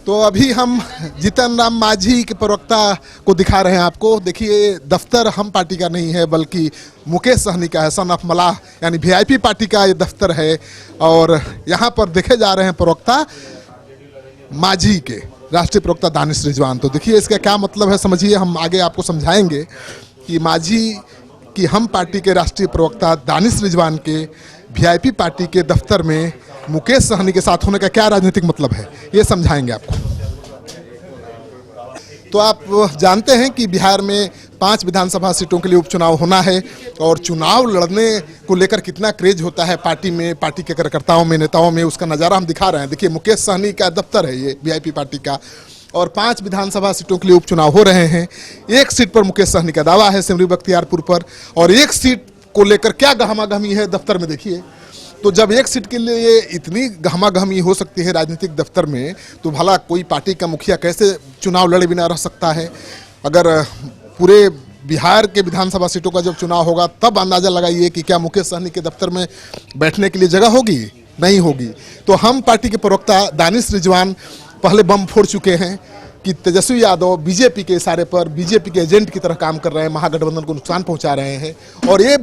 तो अभी हम जीतन राम मांझी के प्रवक्ता को दिखा रहे हैं आपको। देखिए दफ्तर हम पार्टी का नहीं है बल्कि मुकेश सहनी का है, सन ऑफ मलाह यानी वीआईपी पार्टी का ये दफ्तर है। और यहाँ पर देखे जा रहे हैं प्रवक्ता मांझी के, राष्ट्रीय प्रवक्ता दानिश रिजवान। तो देखिए इसका क्या मतलब है समझिए, हम आगे आपको समझाएंगे कि मांझी की हम पार्टी के राष्ट्रीय प्रवक्ता दानिश रिजवान के वीआईपी पार्टी के दफ्तर में मुकेश सहनी के साथ होने का क्या राजनीतिक मतलब है, ये समझाएंगे आपको। तो आप जानते हैं कि बिहार में 5 विधानसभा सीटों के लिए उपचुनाव होना है और चुनाव लड़ने को लेकर कितना क्रेज होता है पार्टी में, पार्टी के कार्यकर्ताओं में, नेताओं में, उसका नज़ारा हम दिखा रहे हैं। देखिए मुकेश सहनी का दफ्तर है ये वीआईपी पार्टी का, और 5 विधानसभा सीटों के लिए उपचुनाव हो रहे हैं। एक सीट पर मुकेश सहनी का दावा है, सिमरी बख्तियारपुर पर, और एक सीट को लेकर क्या गहमागहमी है दफ्तर में देखिए। तो जब एक सीट के लिए इतनी गहमागहमी हो सकती है राजनीतिक दफ्तर में, तो भला कोई पार्टी का मुखिया कैसे चुनाव लड़े बिना रह सकता है। अगर पूरे बिहार के विधानसभा सीटों का जब चुनाव होगा तब अंदाजा लगाइए कि क्या मुकेश सहनी के दफ्तर में बैठने के लिए जगह होगी, नहीं होगी। तो हम पार्टी के प्रवक्ता दानिश रिजवान पहले बम फोड़ चुके हैं कि तेजस्वी यादव बीजेपी के इशारे पर बीजेपी के एजेंट की तरह काम कर रहे हैं, महागठबंधन को नुकसान पहुंचा रहे हैं। और ये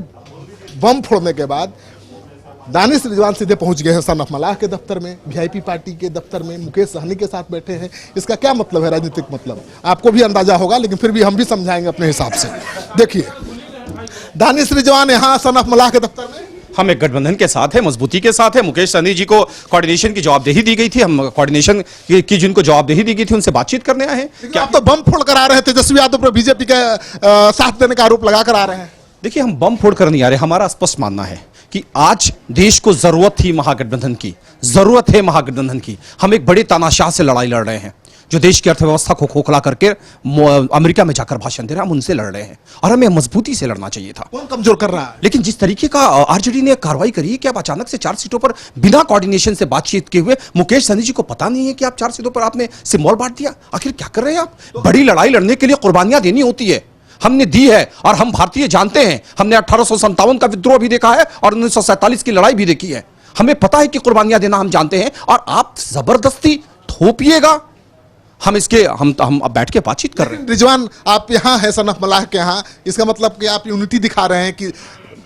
बम फोड़ने के बाद दानिश रिजवान सीधे पहुंच गए हैं सन ऑफ मलाह के दफ्तर में, वीआईपी पार्टी के दफ्तर में मुकेश सहनी के साथ बैठे हैं। इसका क्या मतलब है राजनीतिक मतलब, आपको भी अंदाजा होगा, लेकिन फिर भी हम भी समझाएंगे अपने हिसाब से। देखिए दानिश रिजवान यहाँ सन ऑफ मलाह के दफ्तर में, हम एक गठबंधन के साथ है, मजबूती के साथ है। मुकेश सहनी जी को कोऑर्डिनेशन की जवाबदेही दी गई थी, हम कोऑर्डिनेशन की जिनको जवाबदेही दी गई थी उनसे बातचीत करने आए हैं। क्या आप तो बम फोड़ कर आ रहे हैं, तेजस्वी यादव पर बीजेपी के साथ देने का आरोप लगा कर आ रहे हैं। देखिए हम बम फोड़ कर नहीं आ रहे, हमारा स्पष्ट मानना है कि आज देश को जरूरत थी महागठबंधन की, जरूरत है महागठबंधन की। हम एक बड़े तानाशाह से लड़ाई लड़ रहे हैं जो देश की अर्थव्यवस्था को खोखला करके अमेरिका में जाकर भाषण दे रहे हैं, हम उनसे लड़ रहे हैं और हमें मजबूती से लड़ना चाहिए था। कौन कमजोर कर रहा है? लेकिन जिस तरीके का आरजेडी ने कार्रवाई करी है कि आप अचानक से 4 सीटों पर बिना कोऑर्डिनेशन से बातचीत किए हुए, मुकेश सहनी जी को पता नहीं है कि आप 4 सीटों पर आपने सिम्बॉल बांट दिया। आखिर क्या कर रहे हैं आप? बड़ी लड़ाई लड़ने के लिए कुर्बानियां देनी होती है, हमने दी है और हम भारतीय जानते हैं। हमने 1857 का विद्रोह भी देखा है और 1947 की लड़ाई भी देखी है। हमें पता है कि कुर्बानियां देना हम जानते हैं, और आप जबरदस्ती थोपिएगा, हम अब बैठ के बातचीत कर रहे हैं। रिजवान आप यहाँ है सन ऑफ मलाह के यहाँ, इसका मतलब कि आप यूनिटी दिखा रहे हैं कि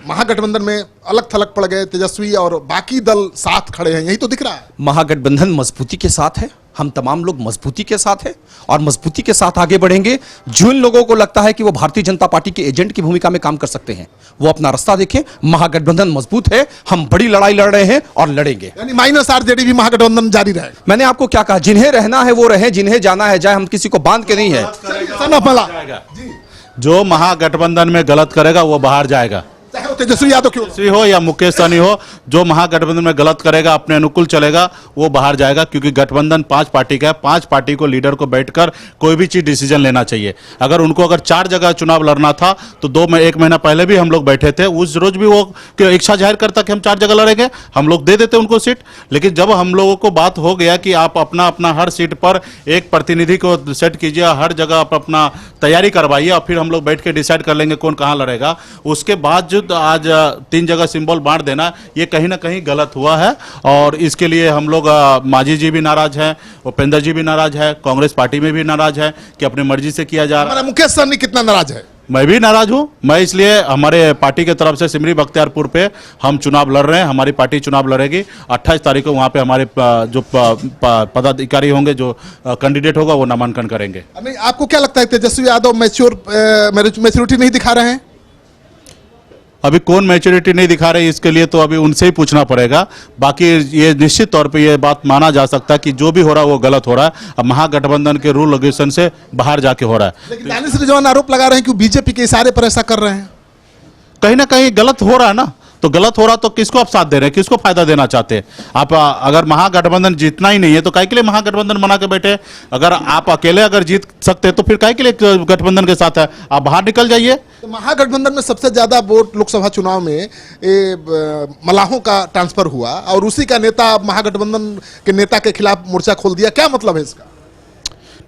महागठबंधन में अलग थलग पड़ गए तेजस्वी और बाकी दल साथ खड़े हैं, यही तो दिख रहा है। महागठबंधन मजबूती के साथ है, हम तमाम लोग मजबूती के साथ हैं और मजबूती के साथ आगे बढ़ेंगे। जिन लोगों को लगता है कि वो भारतीय जनता पार्टी के एजेंट की भूमिका में काम कर सकते हैं, वो अपना रास्ता देखें। महागठबंधन मजबूत है, हम बड़ी लड़ाई लड़ रहे हैं और लड़ेंगे। यानी माइनस आरजेडी भी महागठबंधन जारी रहे। मैंने आपको क्या कहा, जिन्हें रहना है वो रहे, जिन्हें जाना है जाए, हम किसी को बांध के नहीं है। सन ऑफ मलाह जो महागठबंधन में गलत करेगा वो बाहर जाएगा, चाहे वो तेजस्वी यादव क्यों हो या मुकेश सहनी हो। जो महागठबंधन में गलत करेगा, अपने अनुकूल चलेगा, वो बाहर जाएगा। क्योंकि गठबंधन 5 पार्टी का है, 5 पार्टी को लीडर को बैठकर कोई भी चीज डिसीजन लेना चाहिए। अगर 4 जगह चुनाव लड़ना था तो 1 महीना पहले भी हम लोग बैठे थे, उस रोज भी वो इच्छा जाहिर करता कि हम 4 जगह लड़ेंगे, हम लोग दे देते उनको सीट। लेकिन जब हम लोगों को बात हो गया कि आप अपना अपना हर सीट पर एक प्रतिनिधि को सेट कीजिए, हर जगह आप अपना तैयारी करवाइए और फिर हम लोग बैठ के डिसाइड कर लेंगे कौन कहाँ लड़ेगा। उसके बाद जो आज 3 जगह सिंबल बांट देना, ये कहीं ना कहीं गलत हुआ है। और इसके लिए हम लोग मांझी जी भी नाराज हैं, उपेंद्र जी भी नाराज है, कांग्रेस पार्टी में भी नाराज है कि अपनी मर्जी से किया जा रहा है। मुकेश सहनी कितना नाराज है? मैं भी नाराज हूं। मैं इसलिए हमारे पार्टी की तरफ से सिमरी बख्तियारपुर पे हम चुनाव लड़ रहे हैं, हमारी पार्टी चुनाव लड़ेगी। 28 तारीख को वहां पे हमारे जो पदाधिकारी होंगे, जो कैंडिडेट होगा, वो नामांकन करेंगे। आपको क्या लगता है तेजस्वी यादव मैच्योरिटी नहीं दिखा रहे हैं? अभी कौन मैच्योरिटी नहीं दिखा रहे, इसके लिए तो अभी उनसे ही पूछना पड़ेगा। बाकी ये निश्चित तौर पे ये बात माना जा सकता है कि जो भी हो रहा है वो गलत हो रहा है। अब महागठबंधन के रूल रेगुलेशन से बाहर जाके हो रहा है। लेकिन दानिश रिजवान आरोप लगा रहे हैं कि बीजेपी के इशारे पर ऐसा कर रहे हैं। कहीं ना कहीं गलत हो रहा है ना, तो गलत हो रहा तो किसको आप साथ दे रहे हैं, किसको फायदा देना चाहते हैं आप? अगर महागठबंधन जीतना ही नहीं है तो काहे के लिए महागठबंधन बना के बैठे? अगर आप अकेले अगर जीत सकते हैं तो फिर काहे के लिए गठबंधन के साथ है? आप बाहर निकल जाइए। तो महागठबंधन में सबसे ज्यादा वोट लोकसभा चुनाव में मलाहों का ट्रांसफर हुआ और उसी का नेता महागठबंधन के नेता के खिलाफ मोर्चा खोल दिया, क्या मतलब है इसका?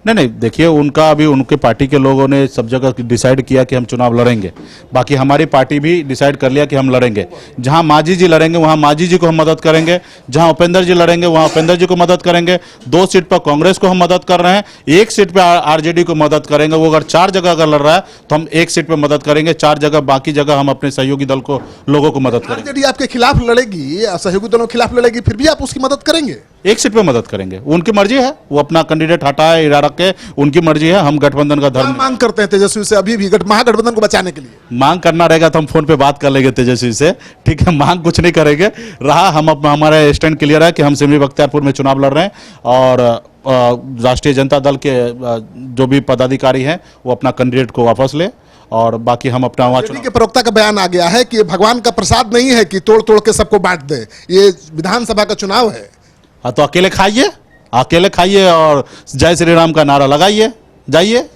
नहीं, देखिए, उनका अभी उनके पार्टी के लोगों ने सब जगह डिसाइड किया कि हम चुनाव लड़ेंगे। बाकी हमारी पार्टी भी डिसाइड कर लिया कि हम लड़ेंगे। जहां मांझी जी लड़ेंगे वहां मांझी जी को हम मदद करेंगे, जहां उपेंद्र जी लड़ेंगे वहां उपेंद्र जी को मदद करेंगे। 2 सीट पर कांग्रेस को हम मदद कर रहे हैं, 1 सीट पर आरजेडी को मदद करेंगे। वो अगर 4 जगह अगर लड़ रहा है तो हम 1 सीट पर मदद करेंगे, 4 जगह बाकी जगह हम अपने सहयोगी दल को लोगों को मदद करेंगे। आरजेडी आपके खिलाफ लड़ेगी, सहयोगी दलों के खिलाफ लड़ेगी, फिर भी आप उसकी मदद करेंगे? 1 सीट पे मदद करेंगे, उनकी मर्जी है, वो अपना कैंडिडेट हटाए इरा रख के, उनकी मर्जी है। हम गठबंधन का धर्म मांग करते हैं तेजस्वी से अभी भी महागठबंधन को बचाने के लिए? मांग करना रहेगा तो हम फोन पे बात कर लेंगे तेजस्वी से, ठीक है। मांग कुछ नहीं करेंगे, रहा हम हमारा स्टैंड क्लियर है कि हम सिमरी बख्तियारपुर में चुनाव लड़ रहे हैं और राष्ट्रीय जनता दल के जो भी पदाधिकारी हैं वो अपना कैंडिडेट को वापस ले और बाकी हम अपना वहाँ के प्रवक्ता का बयान आ गया है कि ये भगवान का प्रसाद नहीं है कि तोड़ तोड़ के सबको बांट दे, ये विधानसभा का चुनाव है। हाँ, तो अकेले खाइए और जय श्री राम का नारा लगाइए, जाइए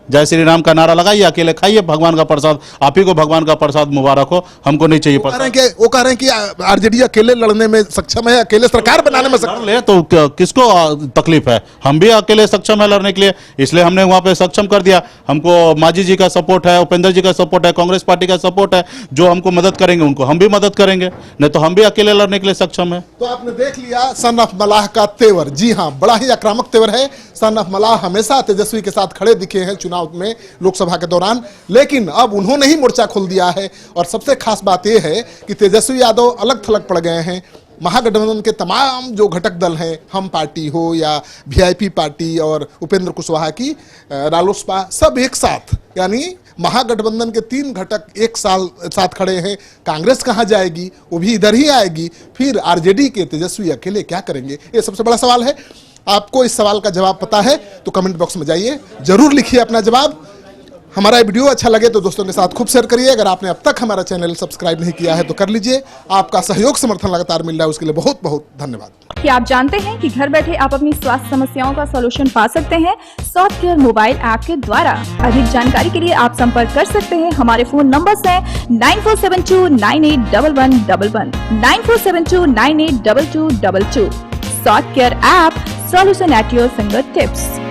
जय श्री राम का नारा लगाइए, अकेले खाइए, भगवान का प्रसाद, आप ही को भगवान का प्रसाद मुबारक हो, हमको नहीं चाहिए प्रसाद। वो कह रहे हैं कि आरजेडी अकेले लड़ने में सक्षम है, अकेले सरकार बनाने में सक्षम है, तो किसको तकलीफ है? हम भी अकेले सक्षम है लड़ने के लिए, इसलिए हमने वहां पे सक्षम कर दिया। हमको मांझी जी का सपोर्ट है, उपेंद्र जी का सपोर्ट है, कांग्रेस पार्टी का सपोर्ट है। जो हमको मदद करेंगे उनको हम भी मदद करेंगे, नहीं तो हम भी अकेले लड़ने के लिए सक्षम है। तो आपने देख लिया सन ऑफ मलाह का तेवर। जी हाँ, बड़ा ही आक्रामक तेवर है। सन ऑफ मलाह हमेशा तेजस्वी के साथ खड़े दिखे हैं चुनाव में, लोकसभा के दौरान, लेकिन अब उन्होंने ही मोर्चा खोल दिया है। और सबसे खास बात यह है कि तेजस्वी यादव अलग थलग पड़ गए हैं। महागठबंधन के तमाम जो घटक दल हैं, हम पार्टी हो या वीआईपी पार्टी और उपेंद्र कुशवाहा की रालोसपा, सब एक साथ, यानी महागठबंधन के 3 घटक एक साथ खड़े हैं। कांग्रेस कहां जाएगी? वो भी इधर ही आएगी। फिर आरजेडी के तेजस्वी अकेले क्या करेंगे? ये सबसे बड़ा सवाल है। आपको इस सवाल का जवाब पता है तो कमेंट बॉक्स में जाइए, जरूर लिखिए अपना जवाब। हमारा वीडियो अच्छा लगे तो दोस्तों के साथ खूब शेयर करिए। अगर आपने अब तक हमारा चैनल सब्सक्राइब नहीं किया है तो कर लीजिए। आपका सहयोग समर्थन लगातार मिल रहा है, उसके लिए बहुत बहुत धन्यवाद। क्या आप जानते हैं कि घर बैठे आप अपनी स्वास्थ्य समस्याओं का सॉल्यूशन पा सकते हैं सॉफ्टकेयर मोबाइल ऐप के द्वारा? अधिक जानकारी के लिए आप संपर्क कर सकते हैं। हमारे फोन नंबर्स हैं 9472981111, 9472982222। Softcare app, solution at your finger tips.